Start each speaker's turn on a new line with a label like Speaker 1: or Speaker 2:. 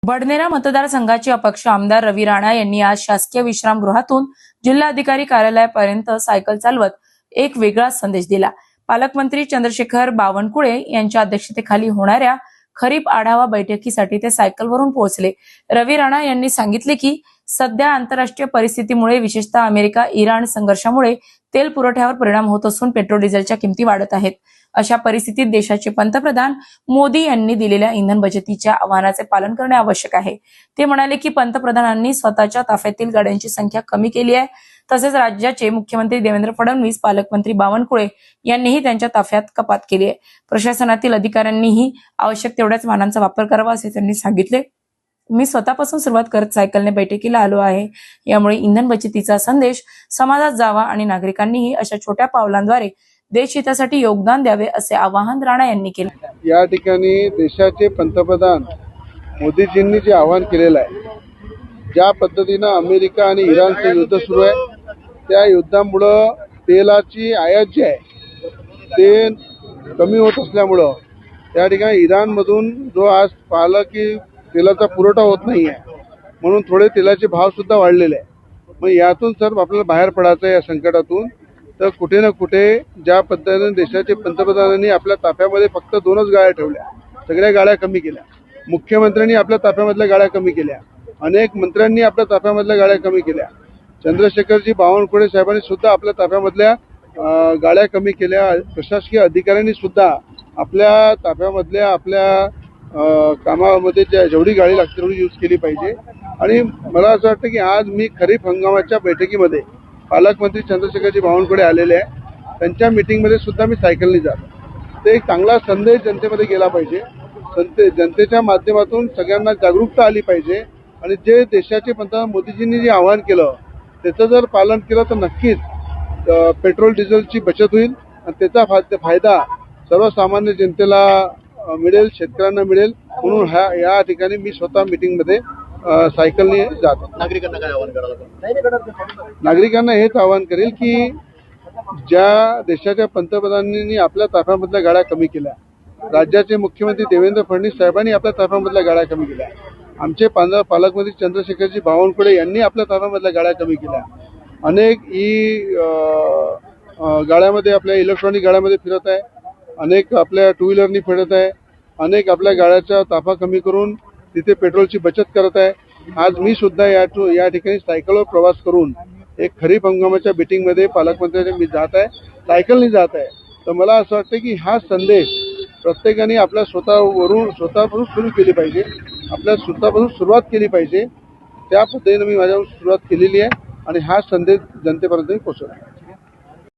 Speaker 1: बडनेरा मतदारसंघाचे अपक्ष आमदार रवी राणा यांनी आज शासकीय विश्रामगृहातून जिल्हाधिकारी कार्यालयापर्यंत सायकल चालवत एक वेगळा संदेश दिला। पालकमंत्री चंद्रशेखर बावनकुळे यांच्या अध्यक्षतेखाली होणाऱ्या खरीप आढावा बैठकीसाठी ते सायकलवरून पोहोचले। रवी राणा यांनी सांगितले की सध्या आंतरराष्ट्रीय परिस्थितीमुळे विशेषतः अमेरिका इराण संघर्षामुळे तेल पुरवठ्यावर परिणाम होत असून पेट्रोल डिझेलच्या किमती वाढत आहेत। अशा परिस्थितीत देशाचे पंतप्रधान मोदी यांनी दिलेल्या इंधन बचतीच्या आवाहनाचे पालन करणे आवश्यक आहे। ते म्हणाले की पंतप्रधानांनी स्वतःच्या ताफ्यातील गाड्यांची संख्या कमी केली आहे, तसेच राज्याचे मुख्यमंत्री देवेंद्र फडणवीस, पालकमंत्री बावनकुळे यांनीही त्यांच्या ताफ्यात कपात केली आहे। प्रशासनातील अधिकाऱ्यांनीही आवश्यक तेवढ्याच वाहनांचा वापर करावा असे त्यांनी सांगितले। मी स्वतःपासून सुरुवात करत सायकलने बैठकीला आलो आहे। यामुळे इंधन बचतीचा संदेश समाजात जावा आणि नागरिकांनीही अशा छोट्या पावलांद्वारे देशहितासाठी योगदान द्यावे असे आवाहन राणा यांनी केले।
Speaker 2: या ठिकाणी देशाचे पंतप्रधान मोदीजींनी जे आवाहन केलेलं आहे, ज्या पद्धतीने अमेरिका आणि इराणचं युद्ध सुरू आहे, त्या युद्धामुळे तेलाची आयात जी आहे ते कमी होत असल्यामुळं त्या ठिकाणी इराणमधून जो आज पाहिलं की तेलाचा पुरवठा होत नाही आहे, म्हणून थोडे तेलाचे भाव सुद्धा वाढलेले आहे। मग यातून सर आपल्याला बाहेर पडायचं या संकटातून, तर कुठे ना कुठे ज्या पद्धतीने देशाचे पंतप्रधानांनी आपल्या ताफ्यामध्ये फक्त 2च गाड्या ठेवल्या, सगळ्या गाड्या कमी केल्या। मुख्यमंत्र्यांनी आपल्या ताफ्यामधल्या गाड्या कमी केल्या, अनेक मंत्र्यांनी आपल्या ताफ्यामधल्या गाड्या कमी केल्या, चंद्रशेखरजी बावनकुळे साहेबांनी सुद्धा आपल्या ताफ्यामधल्या गाड्या कमी केल्या। प्रशासकीय अधिकाऱ्यांनी सुद्धा आपल्या ताफ्यामधल्या आपल्या कामामध्ये जेवढी गाडी लागते तेवढी यूज केली पाहिजे। आणि मला असं वाटतं की आज मी खरीप हंगामाच्या बैठकीमध्ये पालकमंत्री चंद्रशेखरजी बावनकुळे आलेले आहे, त्यांच्या मीटिंगमध्ये सुद्धा मी सायकलने जातो। ते एक चांगला संदेश जनतेमध्ये गेला पाहिजे, जनतेच्या माध्यमातून सगळ्यांना जागरूकता आली पाहिजे। आणि जे देशाचे पंतप्रधान मोदीजींनी जे आवाहन केलं त्याचं जर पालन केलं तर नक्कीच पेट्रोल डिझेलची बचत होईल आणि त्याचा फायदा सर्वसामान्य जनतेला मिळेल, शेतकऱ्यांना मिळेल। म्हणून या ठिकाणी मी स्वतः मीटिंगमध्ये सायकलने जातो।
Speaker 3: नागरिकांना काय आवाहन करायला?
Speaker 2: नागरिकांना हेच आवाहन करेल की ज्या देशाच्या पंतप्रधानांनी आपल्या ताफ्यामधल्या गाड्या कमी केल्या, राज्याचे मुख्यमंत्री देवेंद्र फडणवीस साहेबांनी आपल्या ताफ्यामधल्या गाड्या कमी केल्या, आमचे पालकमंत्री चंद्रशेखरजी बावनकुळे यांनी आपल्या ताफ्यामधल्या गाड्या कमी केल्या, अनेक गाड्यामध्ये आपल्या इलेक्ट्रॉनिक गाड्यामध्ये फिरत आहे, अनेक आपल्या टू व्हीलरनी फिरत आहे, अनेक आपल्या गाड्याचा ताफा कमी करून तिथे पेट्रोलची बचत करत आहे। आज मी सुद्धा या ठिकाणी सायकलवर प्रवास करून एक खरीप हंगामाच्या मीटिंगमध्ये पालकमंत्र्यांनी मी जात आहे, सायकलने जात आहे। तर मला असं वाटतं की हा संदेश प्रत्येकाने आपल्या स्वतःपासून सुरू केली पाहिजे, आपल्या स्वतःपासून सुरुवात केली पाहिजे। त्या पद्धतीने मी माझ्यावर सुरुवात केलेली आहे आणि हा संदेश जनतेपर्यंत पोहोचवला।